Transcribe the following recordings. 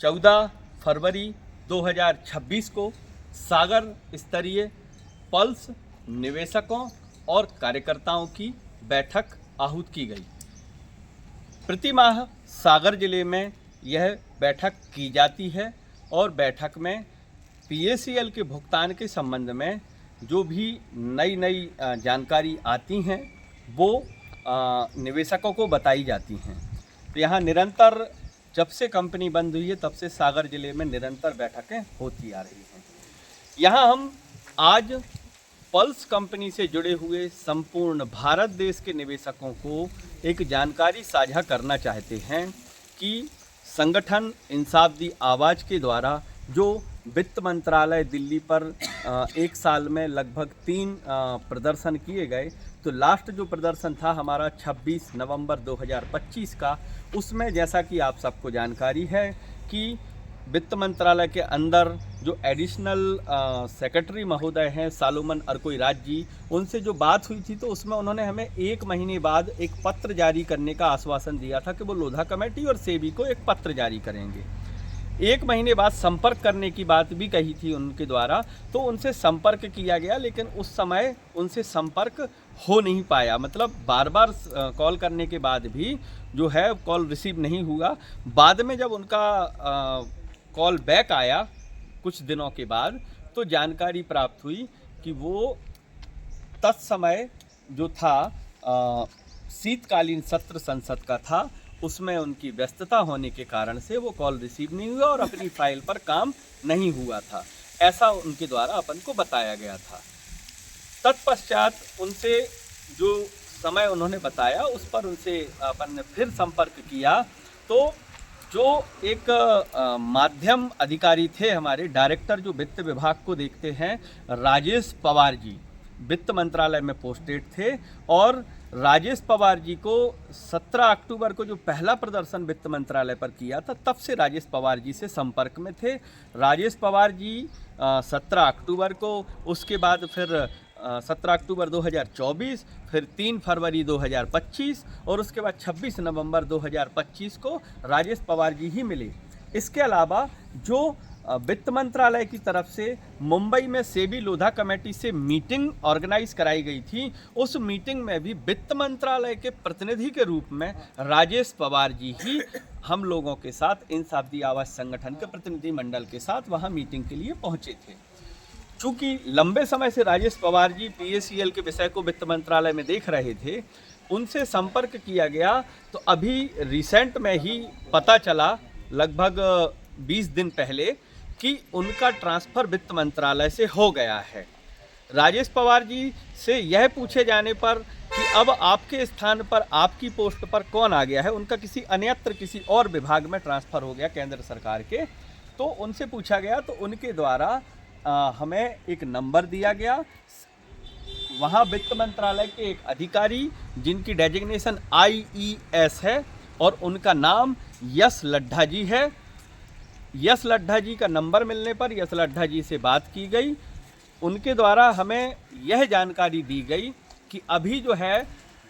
14 फरवरी 2026 को सागर स्तरीय पल्स निवेशकों और कार्यकर्ताओं की बैठक आहूत की गई। प्रति माह सागर जिले में यह बैठक की जाती है और बैठक में पीएसीएल के भुगतान के संबंध में जो भी नई जानकारी आती हैं वो निवेशकों को बताई जाती हैं। तो यहाँ निरंतर जब से कंपनी बंद हुई है तब से सागर जिले में निरंतर बैठकें होती आ रही हैं। यहाँ हम आज पल्स कंपनी से जुड़े हुए संपूर्ण भारत देश के निवेशकों को एक जानकारी साझा करना चाहते हैं कि संगठन इंसाफ दी आवाज़ के द्वारा जो वित्त मंत्रालय दिल्ली पर एक साल में लगभग 3 प्रदर्शन किए गए, तो लास्ट जो प्रदर्शन था हमारा 26 नवंबर 2025 का, उसमें जैसा कि आप सबको जानकारी है कि वित्त मंत्रालय के अंदर जो एडिशनल सेक्रेटरी महोदय हैं सालोमन अरकोईराज जी, उनसे जो बात हुई थी तो उसमें उन्होंने हमें 1 महीने बाद एक पत्र जारी करने का आश्वासन दिया था कि वो लोधा कमेटी और सेबी को एक पत्र जारी करेंगे। 1 महीने बाद संपर्क करने की बात भी कही थी उनके द्वारा, तो उनसे संपर्क किया गया लेकिन उस समय उनसे संपर्क हो नहीं पाया। मतलब बार बार कॉल करने के बाद भी जो है कॉल रिसीव नहीं हुआ। बाद में जब उनका कॉल बैक आया कुछ दिनों के बाद, तो जानकारी प्राप्त हुई कि वो तत्समय जो था शीतकालीन सत्र संसद का था, उसमें उनकी व्यस्तता होने के कारण से वो कॉल रिसीव नहीं हुआ और अपनी फाइल पर काम नहीं हुआ था, ऐसा उनके द्वारा अपन को बताया गया था। तत्पश्चात उनसे जो समय उन्होंने बताया उस पर उनसे अपन ने फिर संपर्क किया, तो जो एक माध्यम अधिकारी थे हमारे डायरेक्टर जो वित्त विभाग को देखते हैं, राजेश पवार जी वित्त मंत्रालय में पोस्टेड थे, और राजेश पवार जी को 17 अक्टूबर को जो पहला प्रदर्शन वित्त मंत्रालय पर किया था तब से राजेश पवार जी से संपर्क में थे। राजेश पवार जी 17 अक्टूबर को, उसके बाद फिर 17 अक्टूबर 2024, फिर 3 फरवरी 2025 और उसके बाद 26 नवंबर 2025 को राजेश पवार जी ही मिले। इसके अलावा जो वित्त मंत्रालय की तरफ से मुंबई में सेबी लोधा कमेटी से मीटिंग ऑर्गेनाइज कराई गई थी, उस मीटिंग में भी वित्त मंत्रालय के प्रतिनिधि के रूप में राजेश पवार जी ही हम लोगों के साथ इंसाफ दी आवाज़ संगठन के प्रतिनिधि मंडल के साथ वहां मीटिंग के लिए पहुंचे थे। चूँकि लंबे समय से राजेश पवार जी पीएसीएल के विषय को वित्त मंत्रालय में देख रहे थे, उनसे संपर्क किया गया, तो अभी रिसेंट में ही पता चला लगभग 20 दिन पहले कि उनका ट्रांसफ़र वित्त मंत्रालय से हो गया है। राजेश पवार जी से यह पूछे जाने पर कि अब आपके स्थान पर आपकी पोस्ट पर कौन आ गया है, उनका किसी और विभाग में ट्रांसफ़र हो गया केंद्र सरकार के, तो उनसे पूछा गया तो उनके द्वारा हमें एक नंबर दिया गया। वहाँ वित्त मंत्रालय के एक अधिकारी जिनकी डेजिग्नेशन IES है और उनका नाम यश लड्ढा जी है। यश लड्ढा जी का नंबर मिलने पर यश लड्ढा जी से बात की गई। उनके द्वारा हमें यह जानकारी दी गई कि अभी जो है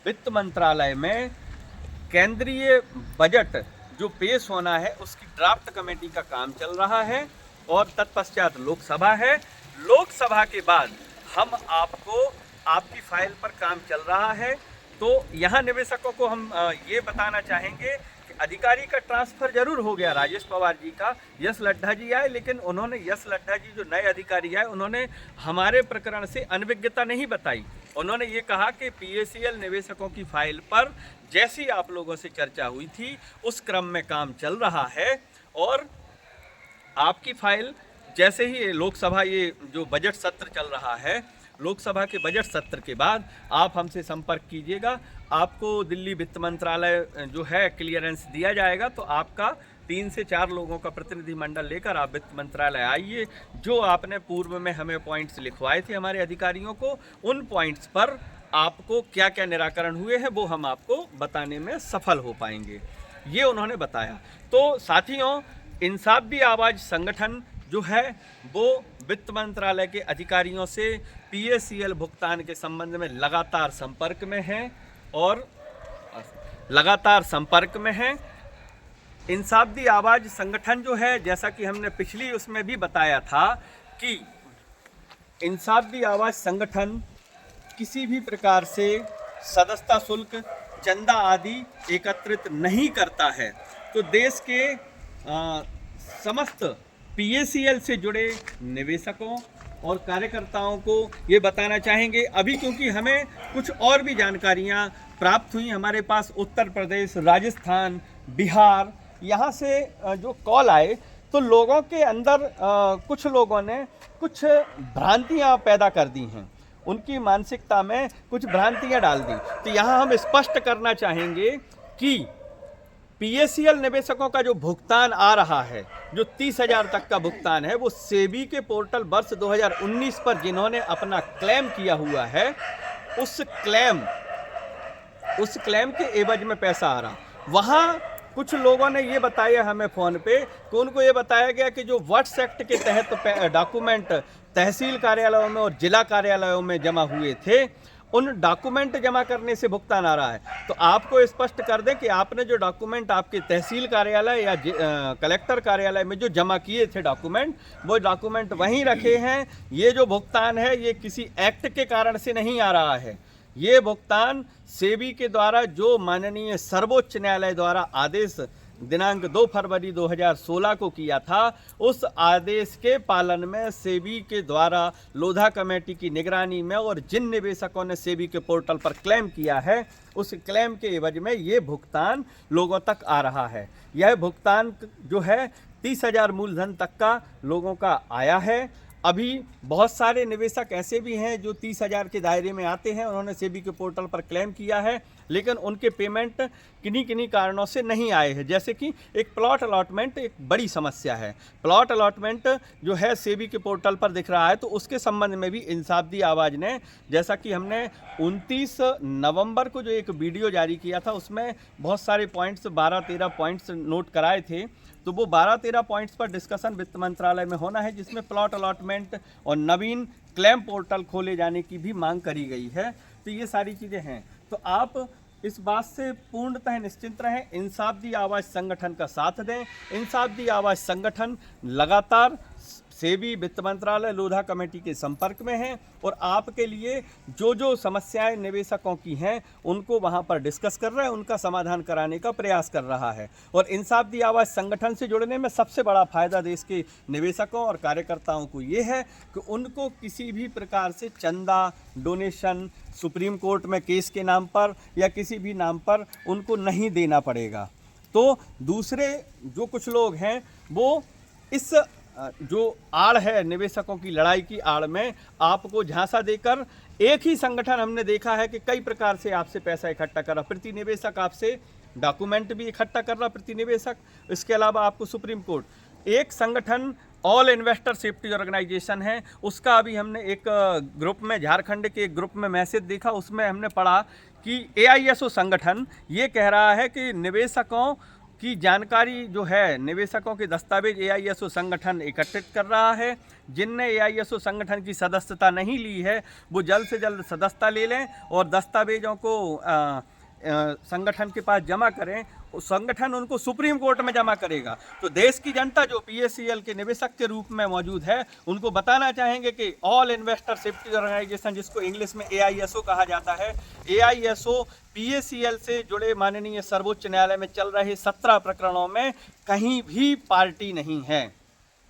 वित्त मंत्रालय में केंद्रीय बजट जो पेश होना है उसकी ड्राफ्ट कमेटी का काम चल रहा है और तत्पश्चात लोकसभा है। लोकसभा के बाद हम आपको आपकी फाइल पर काम चल रहा है। तो यहाँ निवेशकों को हम ये बताना चाहेंगे कि अधिकारी का ट्रांसफ़र जरूर हो गया राजेश पवार जी का। यश लड्ढा जी आए, लेकिन उन्होंने यश लड्ढा जी जो नए अधिकारी आए उन्होंने हमारे प्रकरण से अनभिज्ञता नहीं बताई। उन्होंने ये कहा कि पीएसीएल निवेशकों की फाइल पर जैसी आप लोगों से चर्चा हुई थी उस क्रम में काम चल रहा है और आपकी फाइल जैसे ही लोकसभा ये जो बजट सत्र चल रहा है, लोकसभा के बजट सत्र के बाद आप हमसे संपर्क कीजिएगा। आपको दिल्ली वित्त मंत्रालय जो है क्लियरेंस दिया जाएगा, तो आपका 3 से 4 लोगों का प्रतिनिधिमंडल लेकर आप वित्त मंत्रालय आइए। जो आपने पूर्व में हमें पॉइंट्स लिखवाए थे हमारे अधिकारियों को, उन पॉइंट्स पर आपको क्या क्या निराकरण हुए हैं वो हम आपको बताने में सफल हो पाएंगे, ये उन्होंने बताया। तो साथियों, इंसाफ दी आवाज़ संगठन जो है वो वित्त मंत्रालय के अधिकारियों से पीएसीएल भुगतान के संबंध में लगातार संपर्क में है और इंसाफ दी आवाज़ संगठन जो है, जैसा कि हमने पिछली उसमें भी बताया था कि इंसाफ दी आवाज़ संगठन किसी भी प्रकार से सदस्यता शुल्क, चंदा आदि एकत्रित नहीं करता है। तो देश के समस्त PACL से जुड़े निवेशकों और कार्यकर्ताओं को ये बताना चाहेंगे अभी, क्योंकि हमें कुछ और भी जानकारियाँ प्राप्त हुई हमारे पास उत्तर प्रदेश, राजस्थान, बिहार, यहाँ से जो कॉल आए तो लोगों के अंदर कुछ लोगों ने कुछ भ्रांतियाँ पैदा कर दी हैं, उनकी मानसिकता में कुछ भ्रांतियाँ डाल दी। तो यहाँ हम स्पष्ट करना चाहेंगे कि PACL निवेशकों का जो भुगतान आ रहा है, जो 30,000 तक का भुगतान है, वो सेबी के पोर्टल वर्ष 2019 पर जिन्होंने अपना क्लेम किया हुआ है, उस क्लेम के एवज में पैसा आ रहा। वहाँ कुछ लोगों ने ये बताया हमें फ़ोन पे कि उनको ये बताया गया कि जो वट्स एक्ट के तहत डॉक्यूमेंट तहसील कार्यालयों में और जिला कार्यालयों में जमा हुए थे, उन डॉक्यूमेंट जमा करने से भुगतान आ रहा है। तो आपको स्पष्ट कर दें कि आपने जो डॉक्यूमेंट आपके तहसील कार्यालय या कलेक्टर कार्यालय में जो जमा किए थे डॉक्यूमेंट, वो डॉक्यूमेंट वहीं रखे हैं। ये जो भुगतान है ये किसी एक्ट के कारण से नहीं आ रहा है। ये भुगतान सेबी के द्वारा जो माननीय सर्वोच्च न्यायालय द्वारा आदेश दिनांक 2 फरवरी 2016 को किया था, उस आदेश के पालन में सेबी के द्वारा लोधा कमेटी की निगरानी में और जिन निवेशकों ने सेबी के पोर्टल पर क्लेम किया है, उस क्लेम के एवज में ये भुगतान लोगों तक आ रहा है। यह भुगतान जो है 30,000 मूलधन तक का लोगों का आया है। अभी बहुत सारे निवेशक ऐसे भी हैं जो 30,000 के दायरे में आते हैं, उन्होंने सेबी के पोर्टल पर क्लेम किया है, लेकिन उनके पेमेंट किन्हीं कारणों से नहीं आए हैं। जैसे कि एक प्लॉट अलॉटमेंट एक बड़ी समस्या है। प्लॉट अलॉटमेंट जो है सेबी के पोर्टल पर दिख रहा है, तो उसके संबंध में भी इंसाफ दी आवाज़ ने, जैसा कि हमने 29 नवंबर को जो एक वीडियो जारी किया था, उसमें बहुत सारे पॉइंट्स 12-13 पॉइंट्स नोट कराए थे। तो वो 12-13 पॉइंट्स पर डिस्कशन वित्त मंत्रालय में होना है, जिसमें प्लॉट अलॉटमेंट और नवीन क्लेम पोर्टल खोले जाने की भी मांग करी गई है। तो ये सारी चीज़ें हैं। तो आप इस बात से पूर्णतः निश्चिंत रहें, इंसाफ दी आवाज़ संगठन का साथ दें। इंसाफ दी आवाज़ संगठन लगातार सेबी, वित्त मंत्रालय, लोधा कमेटी के संपर्क में हैं और आपके लिए जो समस्याएं निवेशकों की हैं उनको वहां पर डिस्कस कर रहा है, उनका समाधान कराने का प्रयास कर रहा है। और इंसाफ दी आवाज़ संगठन से जुड़ने में सबसे बड़ा फायदा देश के निवेशकों और कार्यकर्ताओं को ये है कि उनको किसी भी प्रकार से चंदा, डोनेशन, सुप्रीम कोर्ट में केस के नाम पर या किसी भी नाम पर उनको नहीं देना पड़ेगा। तो दूसरे जो कुछ लोग हैं वो इस जो आड़ है निवेशकों की लड़ाई की आड़ में आपको झांसा देकर, एक ही संगठन हमने देखा है कि कई प्रकार से आपसे पैसा इकट्ठा कर रहा, प्रति निवेशक आपसे डॉक्यूमेंट भी इकट्ठा कर रहा प्रति निवेशक, इसके अलावा आपको सुप्रीम कोर्ट। एक संगठन ऑल इन्वेस्टर सेफ्टी ऑर्गेनाइजेशन है, उसका अभी हमने एक ग्रुप में, झारखंड के एक ग्रुप में मैसेज देखा, उसमें हमने पढ़ा कि AISO संगठन ये कह रहा है कि निवेशकों की जानकारी जो है, निवेशकों के दस्तावेज AISO संगठन एकत्रित कर रहा है। जिनने AISO संगठन की सदस्यता नहीं ली है वो जल्द से जल्द सदस्यता ले लें और दस्तावेजों को संगठन के पास जमा करें। संगठन उनको सुप्रीम कोर्ट में जमा करेगा। तो देश की जनता जो PACL के निवेशक के रूप में मौजूद है, उनको बताना चाहेंगे कि ऑल इन्वेस्टर सेफ्टी ऑर्गेनाइजेशन, जिसको इंग्लिश में AISO कहा जाता है, AISO PACL से जुड़े माननीय सर्वोच्च न्यायालय में चल रहे 17 प्रकरणों में कहीं भी पार्टी नहीं है,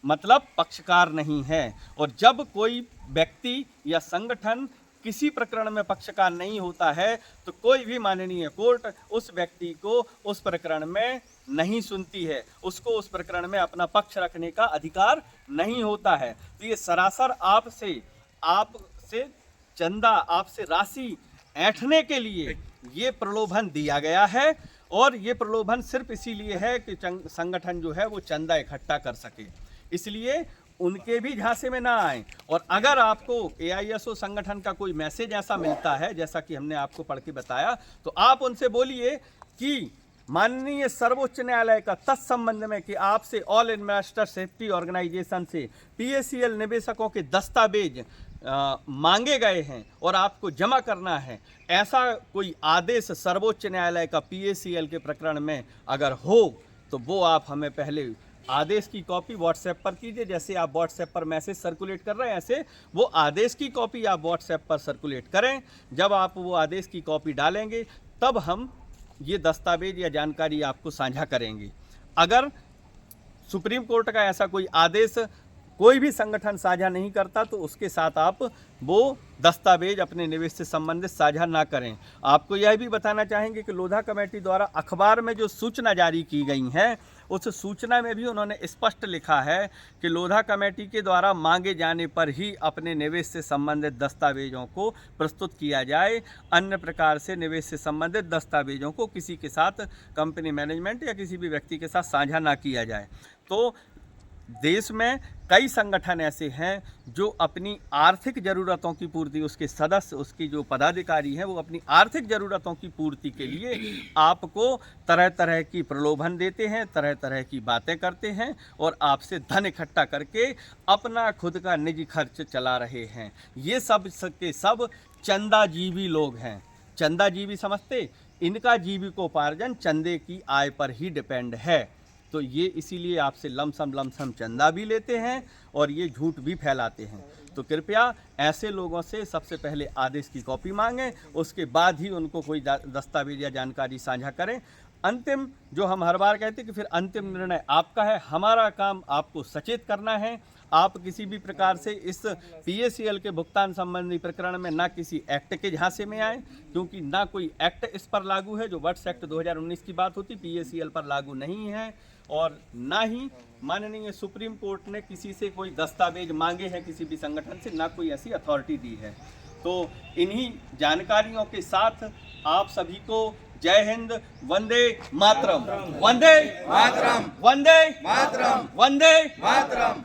मतलब पक्षकार नहीं है। और जब कोई व्यक्ति या संगठन किसी प्रकरण में पक्षकार नहीं होता है तो कोई भी माननीय कोर्ट उस व्यक्ति को उस प्रकरण में नहीं सुनती है, उसको उस प्रकरण में अपना पक्ष रखने का अधिकार नहीं होता है। तो ये सरासर आपसे चंदा, आपसे राशि ऐंठने के लिए ये प्रलोभन दिया गया है। और ये प्रलोभन सिर्फ इसीलिए है कि संगठन जो है वो चंदा इकट्ठा कर सके, इसलिए उनके भी झांसे में ना आए। और अगर आपको AISO संगठन का कोई मैसेज ऐसा मिलता है, जैसा कि हमने आपको पढ़ के बताया, तो आप उनसे बोलिए कि माननीय सर्वोच्च न्यायालय का तत्संबंध में कि आपसे ऑल इन्वेस्टर सेफ्टी ऑर्गेनाइजेशन से PACL निवेशकों के दस्तावेज मांगे गए हैं और आपको जमा करना है, ऐसा कोई आदेश सर्वोच्च न्यायालय का PACL के प्रकरण में अगर हो तो वो आप हमें पहले आदेश की कॉपी व्हाट्सएप पर कीजिए। जैसे आप व्हाट्सएप पर मैसेज सर्कुलेट कर रहे हैं, ऐसे वो आदेश की कॉपी आप व्हाट्सएप पर सर्कुलेट करें। जब आप वो आदेश की कॉपी डालेंगे तब हम ये दस्तावेज या जानकारी आपको साझा करेंगे। अगर सुप्रीम कोर्ट का ऐसा कोई आदेश कोई भी संगठन साझा नहीं करता तो उसके साथ आप वो दस्तावेज अपने निवेश से संबंधित साझा ना करें। आपको यह भी बताना चाहेंगे कि लोधा कमेटी द्वारा अखबार में जो सूचना जारी की गई है, उस सूचना में भी उन्होंने स्पष्ट लिखा है कि लोधा कमेटी के द्वारा मांगे जाने पर ही अपने निवेश से संबंधित दस्तावेजों को प्रस्तुत किया जाए। अन्य प्रकार से निवेश से संबंधित दस्तावेजों को किसी के साथ कंपनी मैनेजमेंट या किसी भी व्यक्ति के साथ साझा ना किया जाए। तो देश में कई संगठन ऐसे हैं जो अपनी आर्थिक ज़रूरतों की पूर्ति, उसके सदस्य, उसकी जो पदाधिकारी हैं, वो अपनी आर्थिक ज़रूरतों की पूर्ति के लिए आपको तरह तरह की प्रलोभन देते हैं, तरह तरह की बातें करते हैं और आपसे धन इकट्ठा करके अपना खुद का निजी खर्च चला रहे हैं। ये सब के सब चंदाजीवी लोग हैं। चंदाजीवी समझते? इनका जीविकोपार्जन चंदे की आय पर ही डिपेंड है। तो ये इसीलिए आपसे लमसम चंदा भी लेते हैं और ये झूठ भी फैलाते हैं। तो कृपया ऐसे लोगों से सबसे पहले आदेश की कॉपी मांगें, उसके बाद ही उनको कोई दस्तावेज या जानकारी साझा करें। अंतिम जो हम हर बार कहते हैं कि फिर अंतिम निर्णय आपका है। हमारा काम आपको सचेत करना है। आप किसी भी प्रकार से इस PACL के भुगतान संबंधी प्रकरण में ना किसी एक्ट के झांसे में आए, क्योंकि ना कोई एक्ट इस पर लागू है। जो वर्ष एक्ट 2019 की बात होती PACL पर लागू नहीं है, और ना ही माननीय सुप्रीम कोर्ट ने किसी से कोई दस्तावेज मांगे हैं किसी भी संगठन से, ना कोई ऐसी अथॉरिटी दी है। तो इन्हीं जानकारियों के साथ आप सभी को जय हिंद, वंदे मातरम, वंदे मातरम, वंदे मातरम, वंदे मातरम।